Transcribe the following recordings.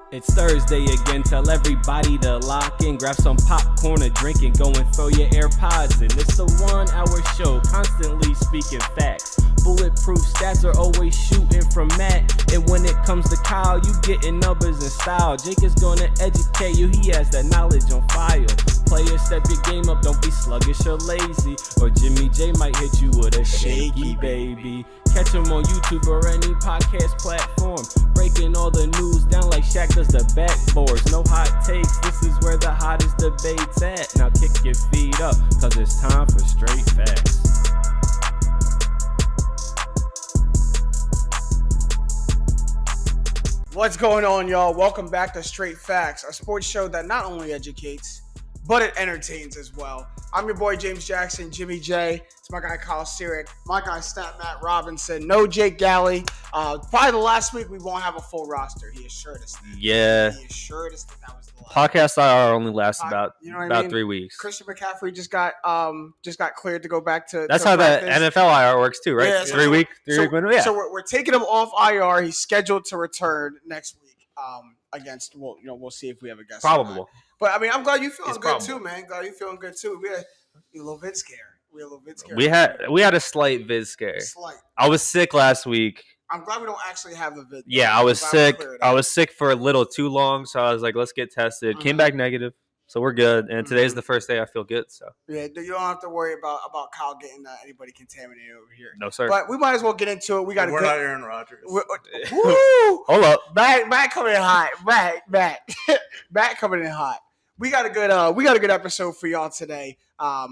It's Thursday again, tell everybody to lock in, grab some popcorn, a drink, and go and throw your AirPods in. It's the 1 hour show, constantly speaking facts. Bulletproof stats are always shooting from Matt. And when it comes to Kyle, you getting numbers and style. Jake is gonna educate you, he has that knowledge on file. Players, step your game up, don't be sluggish or lazy. Or Jimmy J might hit you with a shaky baby. Catch him on YouTube or any podcast platform. Breaking all the news down like Shaq does the backboards. No hot takes, this is where the hottest debate's at. Now kick your feet up, cause it's time for straight facts. What's going on, y'all? Welcome back to Straight Facts, a sports show that not only educates, but it entertains as well. I'm your boy, James Jackson, Jimmy J. It's my guy, Kyle Sirik. My guy, Stat Matt Robinson. No Jake Galley. Probably the last week we won't have a full roster. He assured us that. Yeah. He assured us that was the last. Podcast IR only lasts about I mean? 3 weeks. Christian McCaffrey just got cleared to go back to That's to how practice. the NFL IR works too, right? Yeah, 3 week window. Yeah. So we're taking him off IR. He's scheduled to return next week. Against we'll see if we have a guest. Probable. But I mean, I'm glad you feeling It's good probable. too, man. Glad you feeling good too. We had a little bit scared. We had a slight vid scare. Slight. I was sick last week. I'm glad we don't actually have the vid. Yeah, I was sick. I was sick for a little too long, so I was like, let's get tested. Mm-hmm. Came back negative, so we're good. And today's the first day I feel good. So yeah, you don't have to worry about Kyle getting anybody contaminated over here. no, sir. But we might as well get into it. We're not Aaron Rodgers. Woo! Hold up. Matt coming in hot. Matt coming in hot. We got a good episode for y'all today.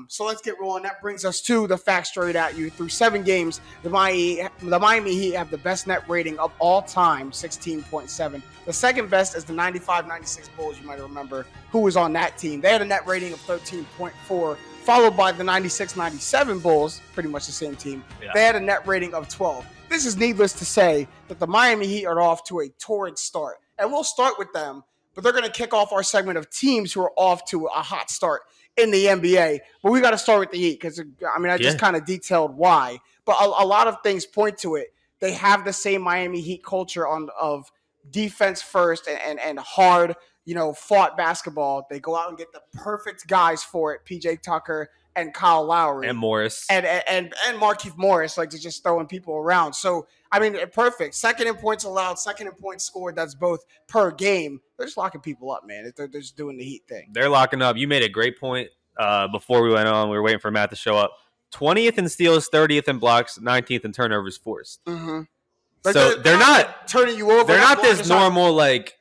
So let's get rolling. That brings us to the facts straight at you. Through 7 games, the Miami Heat have the best net rating of all time, 16.7. The second best is the 95-96 Bulls, you might remember, who was on that team. They had a net rating of 13.4, followed by the 96-97 Bulls, pretty much the same team. Yeah. They had a net rating of 12. This is needless to say that the Miami Heat are off to a torrid start. And we'll start with them, but they're going to kick off our segment of teams who are off to a hot start in the NBA. But we got to start with the Heat because, I just kind of detailed why. But a lot of things point to it. They have the same Miami Heat culture of defense first and hard, fought basketball. They go out and get the perfect guys for it, PJ Tucker and Kyle Lowry. And Morris. And Markieff Morris, like, to just throwing people around. So, perfect. Second in points allowed, second in points scored. That's both per game. They're just locking people up, man. They're just doing the Heat thing. They're locking up. You made a great point before we went on. We were waiting for Matt to show up. 20th in steals, 30th in blocks, 19th in turnovers forced. Mm-hmm. So they're not turning you over. They're not this normal, like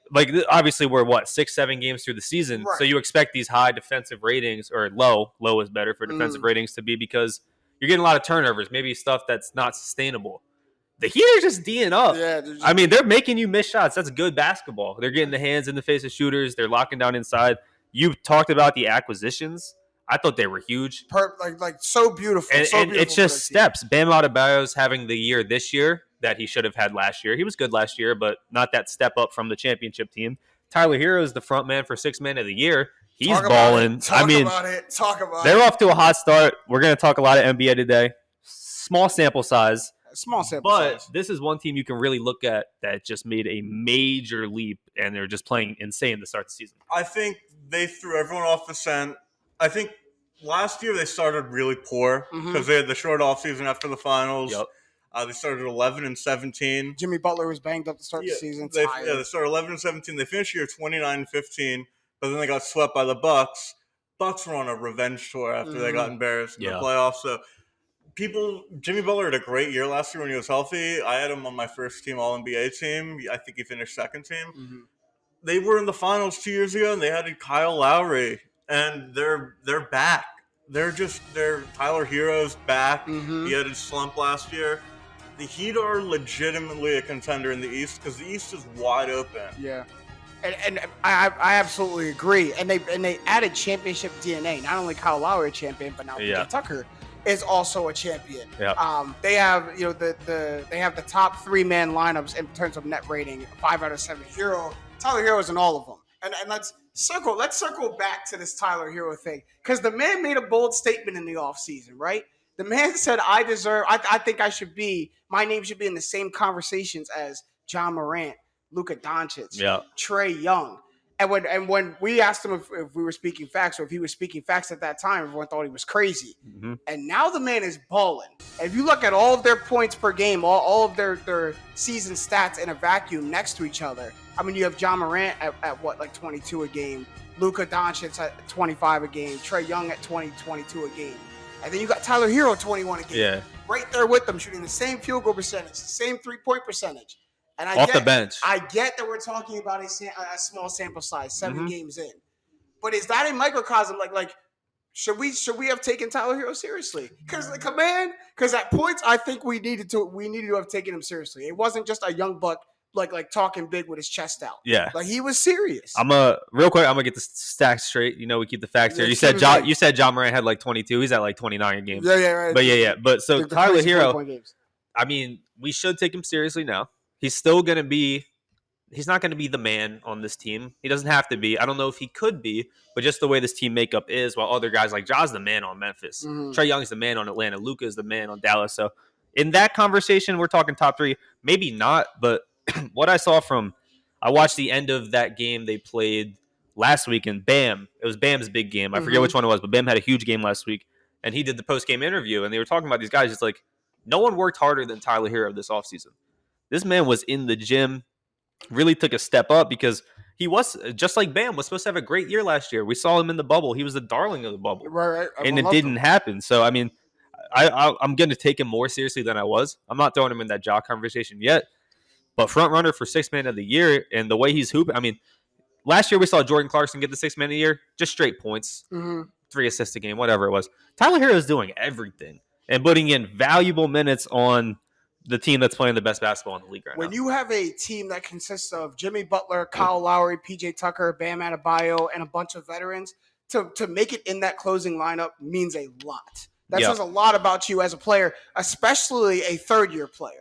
obviously we're 6-7 games through the season. Right. So you expect these high defensive ratings, or low is better for defensive ratings to be, because you're getting a lot of turnovers, maybe stuff that's not sustainable. The Heat are just D'ing up. Yeah, they're making you miss shots. That's good basketball. They're getting the hands in the face of shooters. They're locking down inside. You talked about the acquisitions. I thought they were huge. Like so beautiful. And it's just steps. Bam Adebayo's having the year this year that he should have had last year. He was good last year, but not that step up from the championship team. Tyler Hero is the front man for 6th man of the year. He's balling. Talk about it. They're off to a hot start. We're going to talk a lot of NBA today. Small sample size. But this is one team you can really look at that just made a major leap, and they're just playing insane to start the season. I think they threw everyone off the scent. I think last year they started really poor because they had the short offseason after the finals. Yep. They started 11-17. Jimmy Butler was banged up to start the season. They started 11-17. They finished the year 29-15, but then they got swept by the Bucks. Bucks were on a revenge tour after they got embarrassed in the playoffs. So Jimmy Butler had a great year last year when he was healthy. I had him on my first team All-NBA team. I think he finished second team. Mm-hmm. They were in the finals 2 years ago, and they had Kyle Lowry, and they're back. Tyler Hero's back. Mm-hmm. He had his slump last year. The Heat are legitimately a contender in the East because the East is wide open. Yeah. And I absolutely agree. And they added championship DNA. Not only Kyle Lowry a champion, but now PJ Tucker is also a champion. Yeah. They have they have the top 3-man lineups in terms of net rating, 5 out of 7. Tyler Hero is in all of them. And let's circle back to this Tyler Hero thing, because the man made a bold statement in the offseason, right? The man said, I think my name should be in the same conversations as John Morant, Luka Doncic, Yeah. Trae Young. And when we asked him if we were speaking facts or if he was speaking facts at that time, everyone thought he was crazy. Mm-hmm. And now the man is balling. And if you look at all of their points per game, all of their season stats in a vacuum next to each other. I mean, you have John Morant at what, like 22 a game, Luka Doncic at 25 a game, Trae Young at 22 a game. And then you got Tyler Hero 21 a game. Yeah. Right there with them, shooting the same field goal percentage, the same 3-point percentage. And Off the bench. I get that we're talking about a small sample size, 7 games in. But is that a microcosm? Like should we have taken Tyler Hero seriously? Because at points I think we needed to have taken him seriously. It wasn't just a young buck like talking big with his chest out. Yeah. Like he was serious. Real quick, I'm gonna get the stacks straight. You know, we keep the facts here. You said John Morant had like 22. He's at like 29 a game. Yeah, right. But yeah. But so the Tyler Hero, I mean, we should take him seriously now. He's still going to be – he's not going to be the man on this team. He doesn't have to be. I don't know if he could be, but just the way this team makeup is, while other guys like Ja's the man on Memphis. Trae Young's the man on Atlanta. Luka is the man on Dallas. So in that conversation, we're talking top 3. Maybe not, but what I saw I watched the end of that game they played last week, and Bam. It was Bam's big game. I forget which one it was, but Bam had a huge game last week, and he did the post-game interview, and they were talking about these guys. It's like, no one worked harder than Tyler Hero this offseason. This man was in the gym, really took a step up because he was, just like Bam, was supposed to have a great year last year. We saw him in the bubble. He was the darling of the bubble. Right. And it didn't happen. So, I mean, I'm going to take him more seriously than I was. I'm not throwing him in that Ja conversation yet. But front runner for 6th man of the year and the way he's hooping. I mean, last year we saw Jordan Clarkson get the 6th man of the year, just straight points, 3 assists a game, whatever it was. Tyler Hero is doing everything and putting in valuable minutes on the team that's playing the best basketball in the league right now. When you have a team that consists of Jimmy Butler, Kyle Lowry, PJ Tucker, Bam Adebayo, and a bunch of veterans, to make it in that closing lineup means a lot. That says a lot about you as a player, especially a third-year player.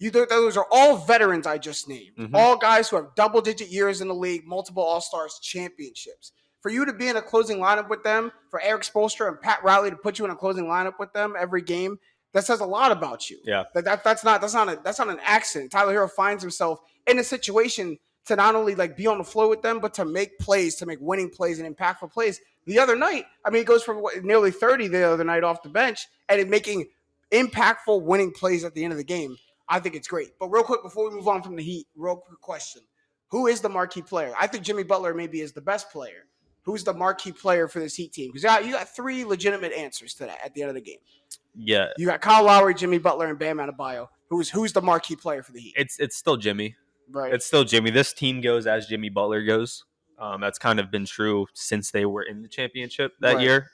Those are all veterans I just named. All guys who have double-digit years in the league, multiple All-Stars, championships. For you to be in a closing lineup with them, for Eric Spoelstra and Pat Riley to put you in a closing lineup with them every game, that says a lot about you. Yeah. That's not an accident. Tyler Hero finds himself in a situation to not only like be on the floor with them, but to make plays, to make winning plays and impactful plays. The other night, I mean, he goes from nearly 30 the other night off the bench and making impactful winning plays at the end of the game. I think it's great. But real quick, before we move on from the Heat, real quick question. Who is the marquee player? I think Jimmy Butler maybe is the best player. Who's the marquee player for this Heat team? Because you got 3 legitimate answers to that at the end of the game. Yeah. You got Kyle Lowry, Jimmy Butler, and Bam Adebayo. Who's the marquee player for the Heat? It's still Jimmy. Right. It's still Jimmy. This team goes as Jimmy Butler goes. That's kind of been true since they were in the championship that year.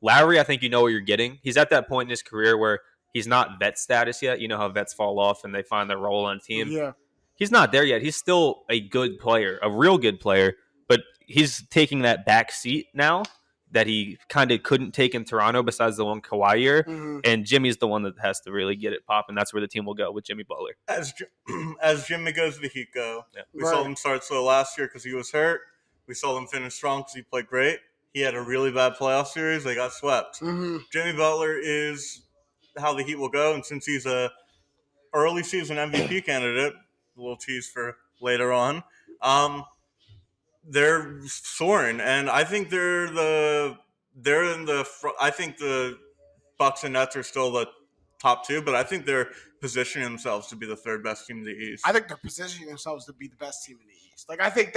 Lowry, I think you know what you're getting. He's at that point in his career where he's not vet status yet. You know how vets fall off and they find their role on a team. Yeah. He's not there yet. He's still a good player, a real good player, but he's taking that back seat now that he kind of couldn't take in Toronto besides the one Kawhi year. And Jimmy's the one that has to really get it popping. That's where the team will go with Jimmy Butler. As Jimmy goes, the Heat go. Yeah. We saw him start slow last year because he was hurt. We saw him finish strong because he played great. He had a really bad playoff series. They got swept. Jimmy Butler is how the Heat will go. And since he's a early season MVP candidate, a little tease for later on, they're soaring, and I think I think the Bucks and Nets are still the top 2, but I think they're positioning themselves to be the 3rd best team in the East. I think they're positioning themselves to be the best team in the East. Like I think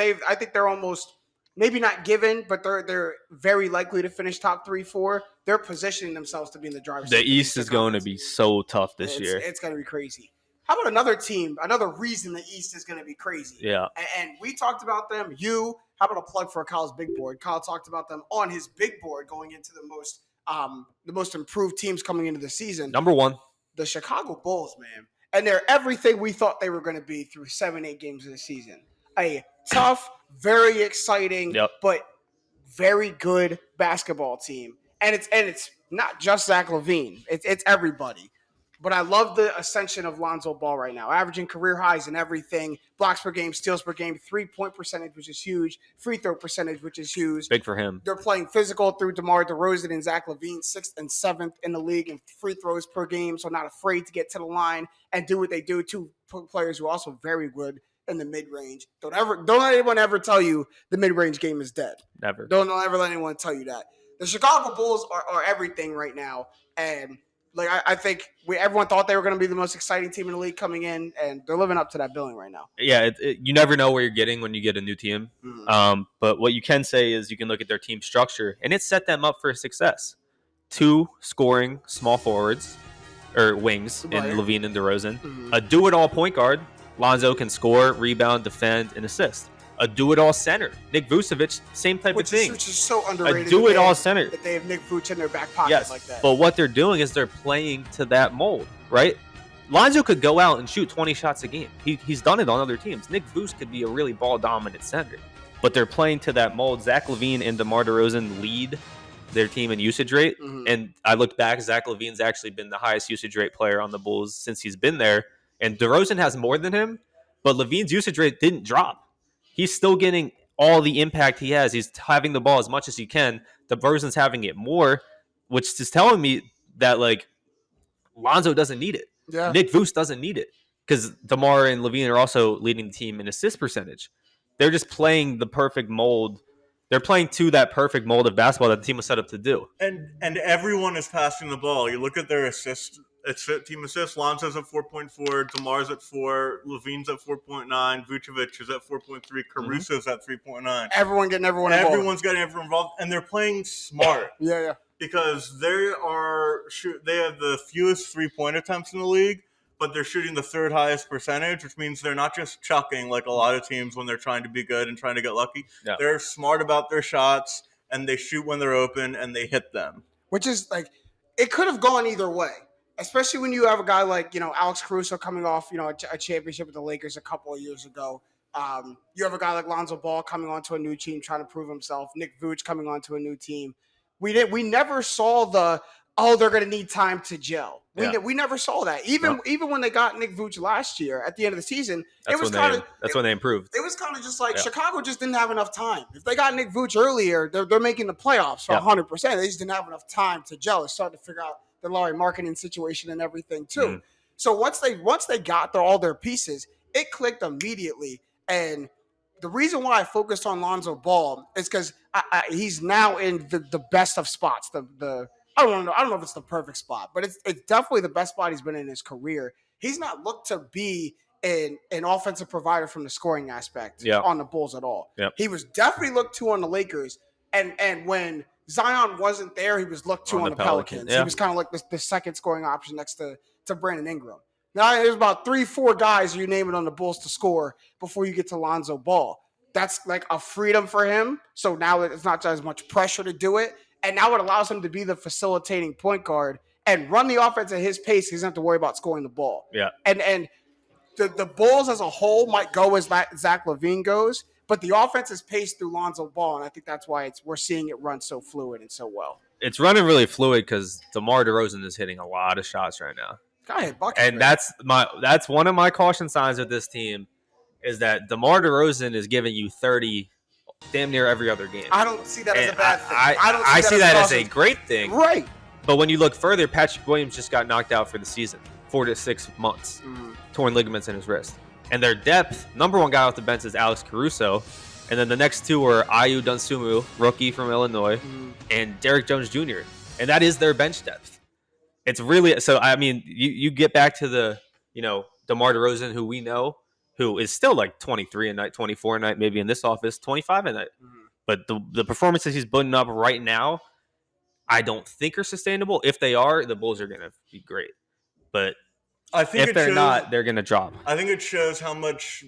they're almost maybe not given, but they're very likely to finish top 3, 4. They're positioning themselves to be in the driver's seat. The East is going to be so tough this year. It's going to be crazy. How about another team? Another reason the East is going to be crazy. Yeah. And we talked about them. How about a plug for Kyle's big board? Kyle talked about them on his big board going into the most improved teams coming into the season. Number 1. The Chicago Bulls, man. And they're everything we thought they were going to be through 7-8 games of the season. A tough, very exciting, but very good basketball team. And it's not just Zach LaVine. It's everybody. But I love the ascension of Lonzo Ball right now, averaging career highs in everything. Blocks per game, steals per game, 3-point percentage, which is huge. Free throw percentage, which is huge. Big for him. They're playing physical through DeMar DeRozan and Zach LaVine, 6th and 7th in the league in free throws per game, so not afraid to get to the line and do what they do. 2 players who are also very good in the mid-range. Don't let anyone ever tell you the mid-range game is dead. Never. Don't ever let anyone tell you that. The Chicago Bulls are everything right now, and like I think everyone thought they were going to be the most exciting team in the league coming in, and they're living up to that billing right now. Yeah, you never know where you're getting when you get a new team. Mm-hmm. But what you can say is you can look at their team structure, and it set them up for success. 2 scoring small forwards or wings in LaVine and DeRozan. Mm-hmm. A do-it-all point guard. Lonzo can score, rebound, defend, and assist. A do-it-all center. Nick Vucevic, same type of thing. Which is so underrated. A do-it-all center. That they have Nick Vucevic in their back pocket like that. But what they're doing is they're playing to that mold, right? Lonzo could go out and shoot 20 shots a game. He's done it on other teams. Nick Vucevic could be a really ball-dominant center. But they're playing to that mold. Zach LaVine and DeMar DeRozan lead their team in usage rate. Mm-hmm. And I looked back, Zach LaVine's actually been the highest usage rate player on the Bulls since he's been there. And DeRozan has more than him, but LaVine's usage rate didn't drop. He's still getting all the impact he has. He's having the ball as much as he can. DeRozan's having it more, which is telling me that, like, Lonzo doesn't need it. Yeah. Nick Vucevic doesn't need it because DeMar and LaVine are also leading the team in assist percentage. They're just playing the perfect mold. They're playing to that perfect mold of basketball that the team was set up to do. And everyone is passing the ball. You look at their assists. It's team assists. Lonzo's at 4.4, DeMar's at 4, LaVine's at 4.9, Vucevic is at 4.3, Caruso's at 3.9. Everyone's getting everyone involved, and they're playing smart. Yeah. Because they have the fewest 3-point attempts in the league, but they're shooting the 3rd highest percentage, which means they're not just chucking like a lot of teams when they're trying to be good and trying to get lucky. Yeah. They're smart about their shots, and they shoot when they're open, and they hit them. Which is like, it could have gone either way. Especially when you have a guy like, Alex Caruso coming off, a championship with the Lakers a couple of years ago. You have a guy like Lonzo Ball coming onto a new team trying to prove himself. Nick Vucevic coming onto a new team. We never saw they're going to need time to gel. We never saw that. Even when they got Nick Vucevic last year at the end of the season, that's when they improved. It was kind of just like Chicago just didn't have enough time. If they got Nick Vucevic earlier, they're making the playoffs for 100%. They just didn't have enough time to gel. They started to figure out the Larry marketing situation and everything too. Mm. So once they got all their pieces, it clicked immediately. And the reason why I focused on Lonzo Ball is because he's now in the best of spots. I don't know if it's the perfect spot, but it's definitely the best spot he's been in his career. He's not looked to be an offensive provider from the scoring aspect on the Bulls at all. Yep. He was definitely looked to on the Lakers, and when Zion wasn't there, he was looked to on the Pelicans. Yeah. He was kind of like the second scoring option next to Brandon Ingram. Now, there's about 3-4 guys you name it on the Bulls to score before you get to Lonzo Ball. That's like a freedom for him. So now it's not as much pressure to do it. And now it allows him to be the facilitating point guard and run the offense at his pace. He doesn't have to worry about scoring the ball. Yeah. And the Bulls as a whole might go as Zach LaVine goes, but the offense is paced through Lonzo Ball, and I think that's why we're seeing it run so fluid and so well. It's running really fluid because DeMar DeRozan is hitting a lot of shots right now. Go ahead, buckets, and that's one of my caution signs with this team is that DeMar DeRozan is giving you 30 damn near every other game. I don't see that as a bad thing. I see that as a great thing. Right. But when you look further, Patrick Williams just got knocked out for the season, 4 to 6 months, torn ligaments in his wrist. And their depth, number one guy off the bench is Alex Caruso. And then the next two are Ayu Dosunmu, rookie from Illinois, and Derrick Jones Jr. And that is their bench depth. It's really – so, I mean, you get back to the, DeMar DeRozan, who we know, who is still like 23 a night, 24 a night, maybe in this office, 25 a night. But the performances he's putting up right now, I don't think are sustainable. If they are, the Bulls are going to be great. But I think if they're not, they're going to drop. I think it shows how much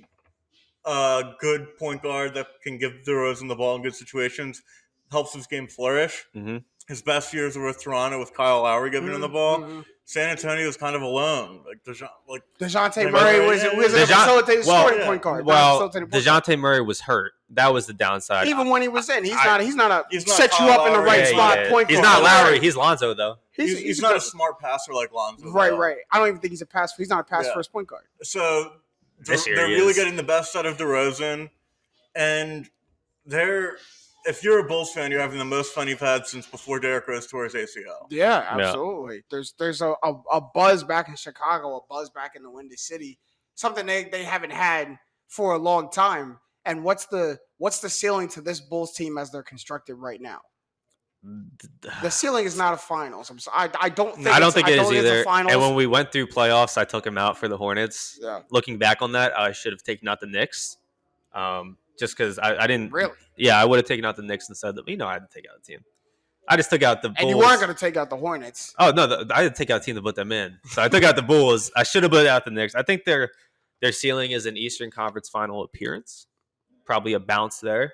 good point guard that can give DeRozan the ball in good situations helps his game flourish. Mm-hmm. His best years were with Toronto with Kyle Lowry giving him the ball. Mm-hmm. San Antonio was kind of alone. DeJounte Murray was a facilitated scoring point guard. Well, DeJounte Murray was hurt. That was the downside. Even when he was in, he's not set you up in the right spot point guard. He's not Lowry. He's Lonzo though. He's not a smart passer like Lonzo. Right. I don't even think he's a pass. He's not a pass first point guard. So they're really getting the best out of DeRozan, and if you're a Bulls fan, you're having the most fun you've had since before Derrick Rose tore his ACL. Yeah, absolutely. Yeah. There's a buzz back in Chicago, a buzz back in the Windy City, something they haven't had for a long time. And what's the ceiling to this Bulls team as they're constructed right now? The ceiling is not a finals. I don't think it is either. And when we went through playoffs, I took him out for the Hornets. Yeah. Looking back on that, I should have taken out the Knicks. Just because I didn't really. Yeah, I would have taken out the Knicks instead. I had to take out the team. I just took out the Bulls. And you weren't going to take out the Hornets. Oh no, I had to take out a team to put them in. So I took out the Bulls. I should have put out the Knicks. I think their ceiling is an Eastern Conference Final appearance. Probably a bounce there.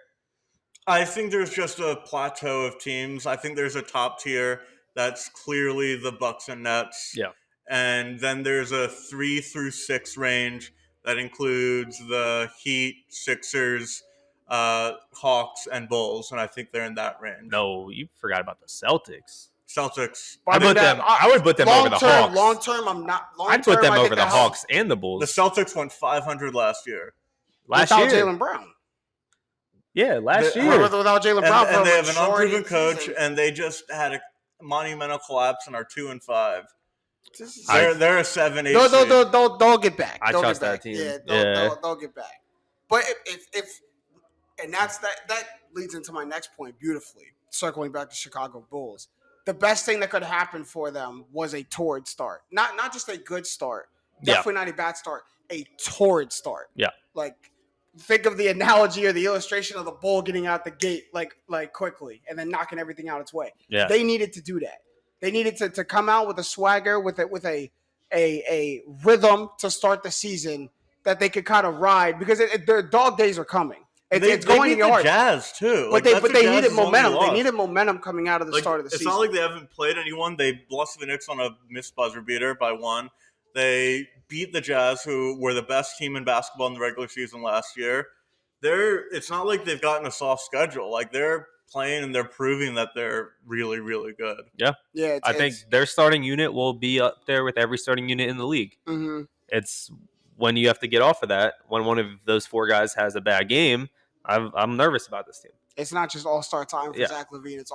I think there's just a plateau of teams. I think there's a top tier that's clearly the Bucks and Nets. Yeah. And then there's a 3 through 6 range that includes the Heat, Sixers, Hawks, and Bulls. And I think they're in that range. No, you forgot about the Celtics. I would put them over the Hawks. Long term, I'm not. I'd put them over the Hawks and the Bulls. The Celtics went 500 last year. Without Jaylen Brown. Yeah, last year. Without Jaylen Brown. And they have an unproven coach, and they just had a monumental collapse and are 2-5. They're a 7-8. They'll get back. I trust that team. Yeah, they'll get back. But if and that leads into my next point beautifully. Circling back to Chicago Bulls, the best thing that could happen for them was a torrid start. Not just a good start. Definitely not a bad start. A torrid start. Yeah. Like, think of the analogy or the illustration of the bull getting out the gate like quickly and then knocking everything out its way. Yeah. They needed to do that. They needed to come out with a swagger, with a rhythm to start the season that they could kind of ride, because their dog days are coming. It's going in your heart. Jazz too, but they needed momentum. They needed momentum coming out of the start of the season. It's not like they haven't played anyone. They lost to the Knicks on a missed buzzer beater by 1. They beat the Jazz, who were the best team in basketball in the regular season last year. It's not like they've gotten a soft schedule. Like, they're playing and they're proving that they're really, really good. Yeah. Yeah. I think their starting unit will be up there with every starting unit in the league. Mm-hmm. It's when you have to get off of that, when one of those 4 guys has a bad game, I'm nervous about this team. It's not just all-star time for Zach LaVine. It's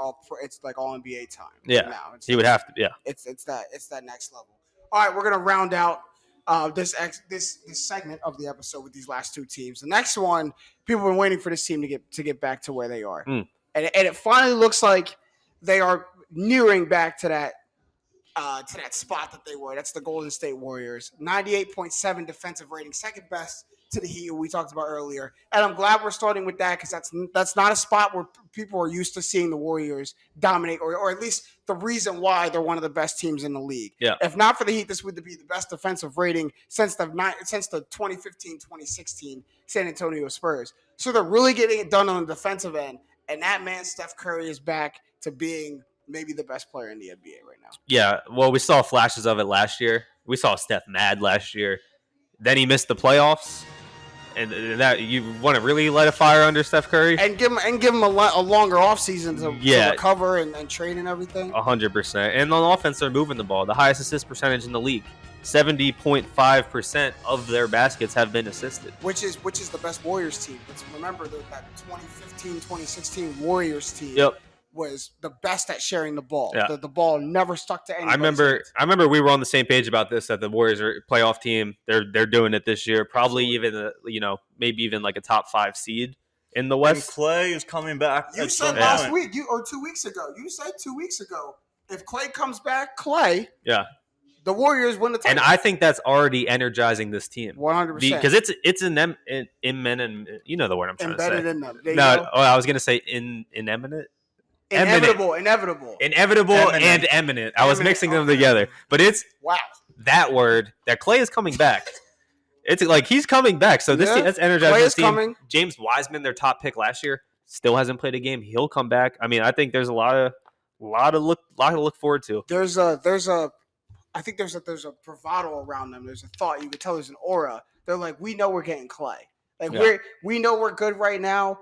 like all NBA time. Yeah. Now. He would have to. Yeah. It's that next level. All right, we're gonna round out this segment of the episode with these last 2 teams. The next one, people have been waiting for this team to get back to where they are, and it finally looks like they are nearing back to that spot that they were. That's the Golden State Warriors. 98.7 defensive rating, second best to the Heat, we talked about earlier. And I'm glad we're starting with that, because that's not a spot where people are used to seeing the Warriors dominate, or at least the reason why they're one of the best teams in the league. Yeah. If not for the Heat, this would be the best defensive rating since the 2015-2016 San Antonio Spurs. So they're really getting it done on the defensive end. And that man, Steph Curry, is back to being maybe the best player in the NBA right now. Yeah, well, we saw flashes of it last year. We saw Steph mad last year. Then he missed the playoffs. And that, you want to really light a fire under Steph Curry, and give him a longer offseason to recover and train and everything. 100%. And on offense, they're moving the ball. The highest assist percentage in the league. 70.5% of their baskets have been assisted, which is the best Warriors team. Remember that 2015-2016 Warriors team. Yep. Was the best at sharing the ball. Yeah. The ball never stuck to anybody. I remember we were on the same page about this, that the Warriors are a playoff team. They're doing it this year. Probably even maybe even like a top 5 seed in the West. And Clay is coming back. You said last week, 2 weeks ago. You said 2 weeks ago, if Clay comes back, the Warriors win the title. And I think that's already energizing this team. 100%. Because it's in them, in men, and you know the word I'm trying embedded to say. In them. I was going to say ineminent. Inevitable and eminent. I was mixing them together. But it's that word that Clay is coming back. It's like he's coming back. So that's energizing this team. Coming. James Wiseman, their top pick last year, still hasn't played a game. He'll come back. I mean, I think there's a lot to look forward to. There's a bravado around them. There's a thought. You can tell there's an aura. They're like, we know we're getting Clay. We know we're good right now.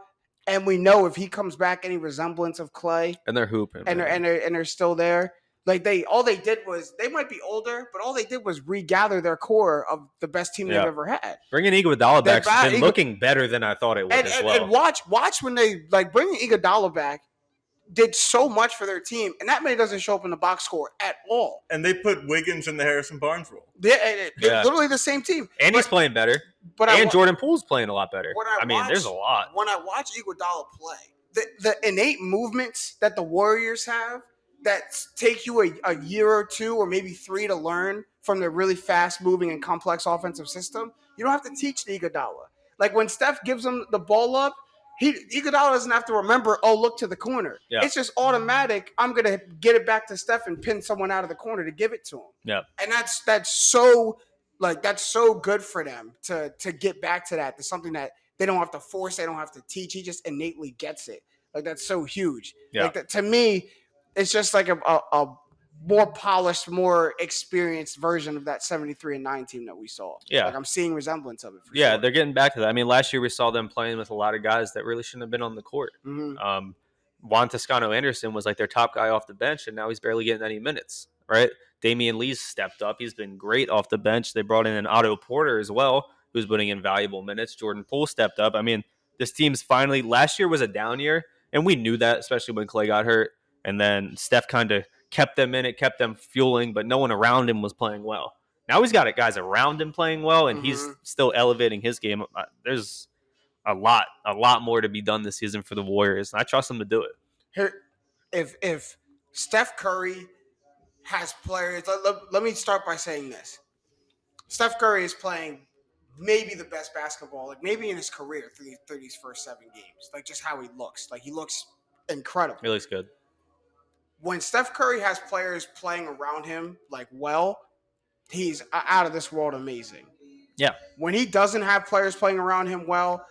And we know if he comes back, any resemblance of Clay, and they're hooping, and they're still there. Like they might be older, but all they did was regather their core of the best team they've ever had. Bringing Iguodala back has been looking better than I thought it would as well. And watch when they bringing Iguodala back did so much for their team, and that man doesn't show up in the box score at all. And they put Wiggins in the Harrison Barnes role. Literally the same team. And he's playing better. And Jordan Poole's playing a lot better. There's a lot. When I watch Iguodala play, the innate movements that the Warriors have that take you a year or 2 or maybe 3 to learn from their really fast-moving and complex offensive system, you don't have to teach the Iguodala. Like when Steph gives him the ball up, Iguodala doesn't have to remember, look to the corner. Yeah. It's just automatic. I'm going to get it back to Steph and pin someone out of the corner to give it to him. Yeah. And that's so good for them to get back to that. To something that they don't have to force, they don't have to teach. He just innately gets it. Like that's so huge. Yeah. Like to me, it's just like a more polished, more experienced version of that 73-9 team that we saw. Yeah. Like I'm seeing resemblance of it. Yeah, they're getting back to that. I mean, last year we saw them playing with a lot of guys that really shouldn't have been on the court. Mm-hmm. Juan Toscano-Anderson was like their top guy off the bench, and now he's barely getting any minutes, right? Damian Lee's stepped up. He's been great off the bench. They brought in an Otto Porter as well, who's putting in valuable minutes. Jordan Poole stepped up. I mean, this team's finally – last year was a down year, and we knew that, especially when Clay got hurt. And then Steph kind of kept them in it, kept them fueling, but no one around him was playing well. Now he's got guys around him playing well, and he's still elevating his game. There's a lot more to be done this season for the Warriors, and I trust them to do it. Here, if Steph Curry has players, let me start by saying this. Steph Curry is playing maybe the best basketball, like maybe in his career through these first 7 games. Like just how he looks. Like he looks incredible. He looks good. When Steph Curry has players playing around him like well, he's out of this world amazing. Yeah. When he doesn't have players playing around him well,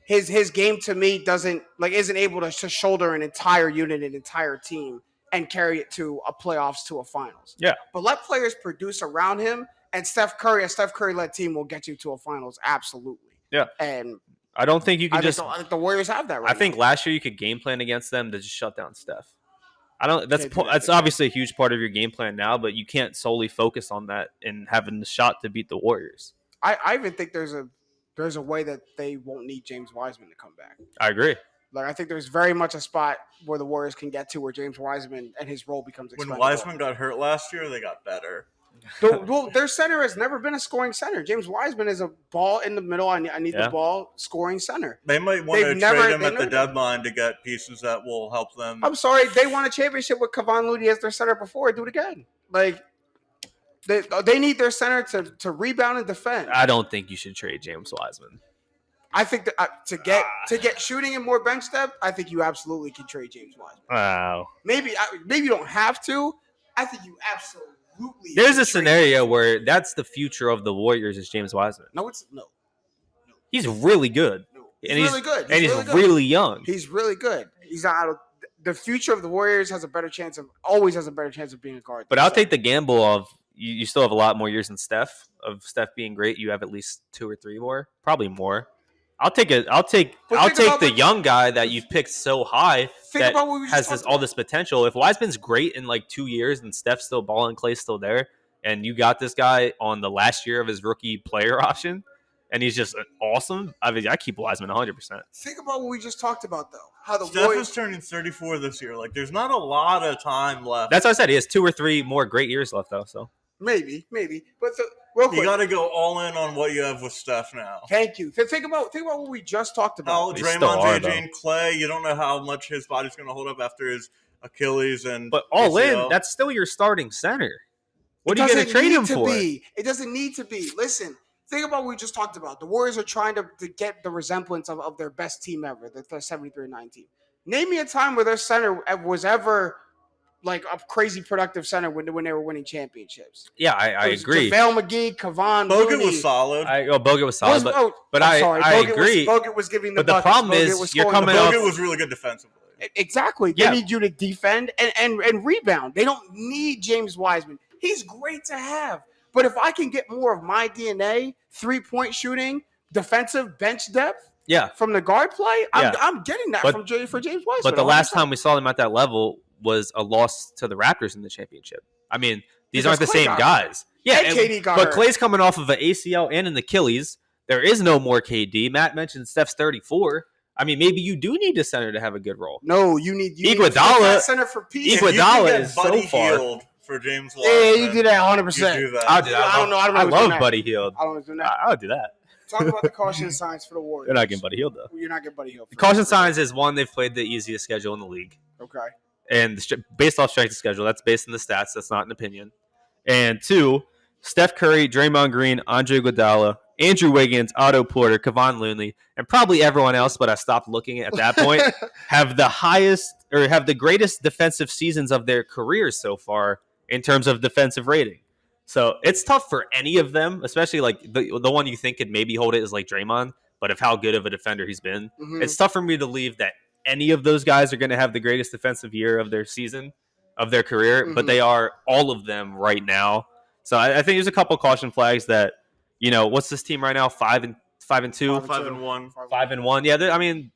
his game to me isn't able to shoulder an entire unit, an entire team, and carry it to a playoffs, to a finals. Yeah. But let players produce around him, and a Steph Curry-led team will get you to a finals, absolutely. Yeah. And I don't think you can I think the Warriors have that right now. I think last year you could game plan against them to just shut down Steph. That's obviously a huge part of your game plan now, but you can't solely focus on that and having the shot to beat the Warriors. I even think there's a way that they won't need James Wiseman to come back. I agree. Like I think there's very much a spot where the Warriors can get to where James Wiseman and his role becomes expendable. When Wiseman got hurt last year, they got better. Well, their center has never been a scoring center. James Wiseman is a ball in the middle. I need the ball scoring center. They might want to trade him at the deadline to get pieces that will help them. I'm sorry, they won a championship with Kevon Looney as their center before. Do it again. Like they need their center to rebound and defend. I don't think you should trade James Wiseman. I think that to get shooting and more bench depth, I think you absolutely can trade James Wiseman. Wow. Maybe you don't have to. I think you absolutely. There's a scenario where that's the future of the Warriors is James Wiseman. No. He's really good. No. He's really good. He's really young. He's really good. He's not. The future of the Warriors always has a better chance of being a guard. But I'll take the gamble of you still have a lot more years than Steph. Of Steph being great, you have at least 2 or 3 more, probably more. I'll take the young guy that you've picked so high that has all this potential. If Wiseman's great in like 2 years and Steph's still balling, Clay's still there, and you got this guy on the last year of his rookie player option, and he's just awesome. I mean, I keep Wiseman 100%. Think about what we just talked about, though. How the Steph Warriors is turning 34 this year. Like, there's not a lot of time left. That's what I said. He has 2 or 3 more great years left, though. So maybe. But real quick, you got to go all in on what you have with Steph now. Thank you. Think about what we just talked about. Draymond, JJ, and Clay. You don't know how much his body's going to hold up after his Achilles but all ACL. In, that's still your starting center. What are you going to trade him for? It doesn't need to be. Listen, think about what we just talked about. The Warriors are trying to get the resemblance of their best team ever, the 73-9 team. Name me a time where their center was ever like a crazy productive center when they were winning championships. Yeah, I agree. JaVale McGee, Kevon Bogut Looney. was solid. Bogut was solid, but I agree. Bogut was giving the buckets. The problem is you're coming off. Bogut was really good defensively. Exactly. They need you to defend and rebound. They don't need James Wiseman. He's great to have. But if I can get more of my DNA, 3-point shooting, defensive bench depth, from the guard play, I'm getting that for James Wiseman. But the last time we saw them at that level was a loss to the Raptors in the championship. I mean, these aren't the same guys. Yeah, KD got but hurt. Clay's coming off of an ACL and an Achilles. There is no more KD. Matt mentioned Steph's 34. I mean, maybe you do need a center to have a good role. No, you need Iguodala. Center for peace. Iguodala is so far. For James Wiseman. Yeah, you do that 100%. I'll do that. I don't know. I love Buddy Hield. I don't do that. I'll do that. Talk about the caution signs for the Warriors. They're not getting Buddy Hield, though. You're not getting Buddy Hield. The caution signs is, one, they've played the easiest schedule in the league. Okay. And based off strength of schedule, that's based on the stats. That's not an opinion. And 2, Steph Curry, Draymond Green, Andre Iguodala, Andrew Wiggins, Otto Porter, Kevon Looney, and probably everyone else, but I stopped looking at that point, have the greatest defensive seasons of their careers so far in terms of defensive rating. So it's tough for any of them, especially like the one you think could maybe hold it is like Draymond, but of how good of a defender he's been. Mm-hmm. It's tough for me to believe that any of those guys are going to have the greatest defensive year of their season, of their career, but they are all of them right now. So I think there's a couple caution flags that, what's this team right now? 5-2, 5-1, 5-1. Yeah, I mean,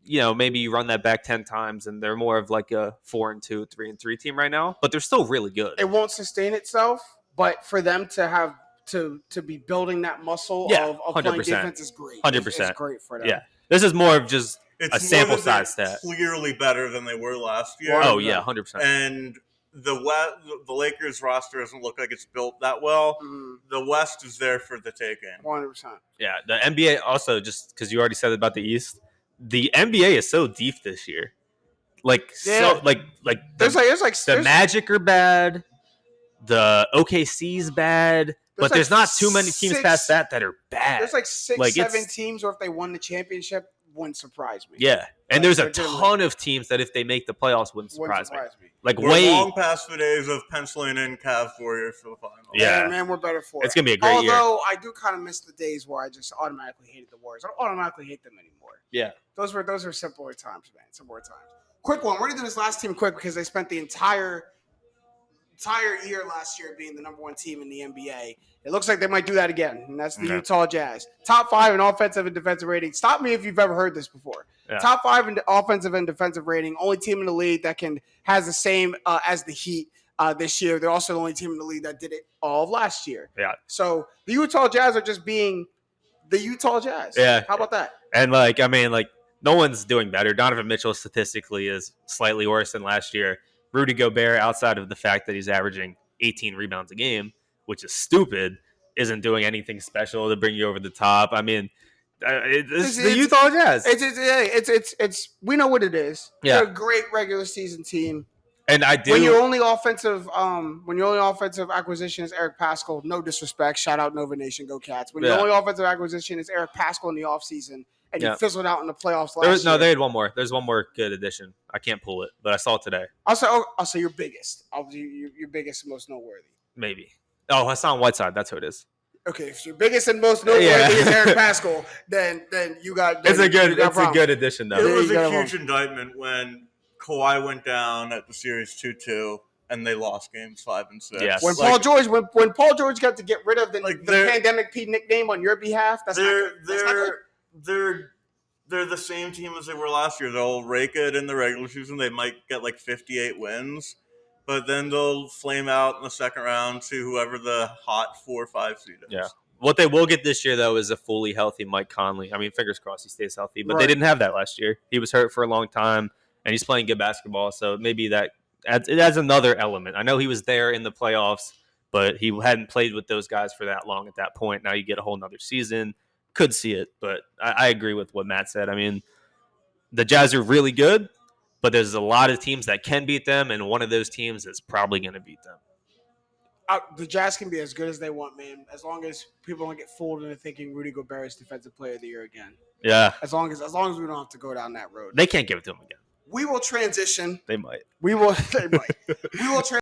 maybe you run that back 10 times, and they're more of like a 4-2, 3-3 team right now. But they're still really good. It won't sustain itself, but for them to have to be building that muscle of playing defense is great. 100%. It's great for them. Yeah, this is more of just it's a sample size stat. Clearly better than they were last year. Oh yeah, 100%. And the Lakers roster doesn't look like it's built that well. Mm-hmm. The West is there for the taking. 100%. Yeah, the NBA also, just because you already said about the East, the NBA is so deep this year. There's the Magic are bad, the OKC's bad, but there's not too many teams past that are bad. There's like 6-7 teams, or if they won the championship, wouldn't surprise me. Yeah, and there's a ton of teams that if they make the playoffs wouldn't surprise me. Like we're long past the days of penciling in Cavs Warriors for the final. Yeah, man, we're better for it. It's gonna be a great year. Although I do kind of miss the days where I just automatically hated the Warriors. I don't automatically hate them anymore. Yeah, those were simpler times, man. Simpler times. Quick one. We're gonna do this last team quick because they spent the entire year last year being the number 1 team in the NBA. It looks like they might do that again, and that's the Utah Jazz. Top 5 in offensive and defensive rating. Stop me if you've ever heard this before. Yeah. Top 5 in offensive and defensive rating. Only team in the league that has the same as the Heat this year. They're also the only team in the league that did it all of last year. Yeah. So the Utah Jazz are just being the Utah Jazz. Yeah. How about that? And no one's doing better. Donovan Mitchell statistically is slightly worse than last year. Rudy Gobert, outside of the fact that he's averaging 18 rebounds a game, which is stupid, isn't doing anything special to bring you over the top. I mean, it's the Utah Jazz. It's we know what it is. Yeah. They're a great regular season team. And I do. When your only offensive acquisition is Eric Pascal, no disrespect, shout out Nova Nation, go Cats. When your only offensive acquisition is Eric Pascal in the offseason, and you fizzled out in the playoffs last year. No, they had one more. There's one more good addition. I can't pull it, but I saw it today. I'll say your biggest. Your biggest and most noteworthy. Maybe. Oh, Hassan Whiteside. That's who it is. Okay, if your biggest and most noteworthy is Eric Pascal, then you got. It's a good addition, though. It was a huge indictment when Kawhi went down at the series 2-2. And they lost games 5 and 6. Yes. When Paul George got to get rid of the pandemic P nickname on your behalf, that's not good. They're the same team as they were last year. They'll rake it in the regular season. They might get like 58 wins, but then they'll flame out in the second round to whoever the hot 4 or 5 seed is. Yeah. What they will get this year, though, is a fully healthy Mike Conley. I mean, fingers crossed he stays healthy, but they didn't have that last year. He was hurt for a long time, and he's playing good basketball, so maybe it adds another element. I know he was there in the playoffs, but he hadn't played with those guys for that long at that point. Now you get a whole nother season. Could see it, but I agree with what Matt said. I mean, the Jazz are really good, but there's a lot of teams that can beat them, and one of those teams is probably going to beat them. The Jazz can be as good as they want, man, as long as people don't get fooled into thinking Rudy Gobert is Defensive Player of the Year again. Yeah. As long as we don't have to go down that road. They can't give it to him again. We will transition. They might. We will transition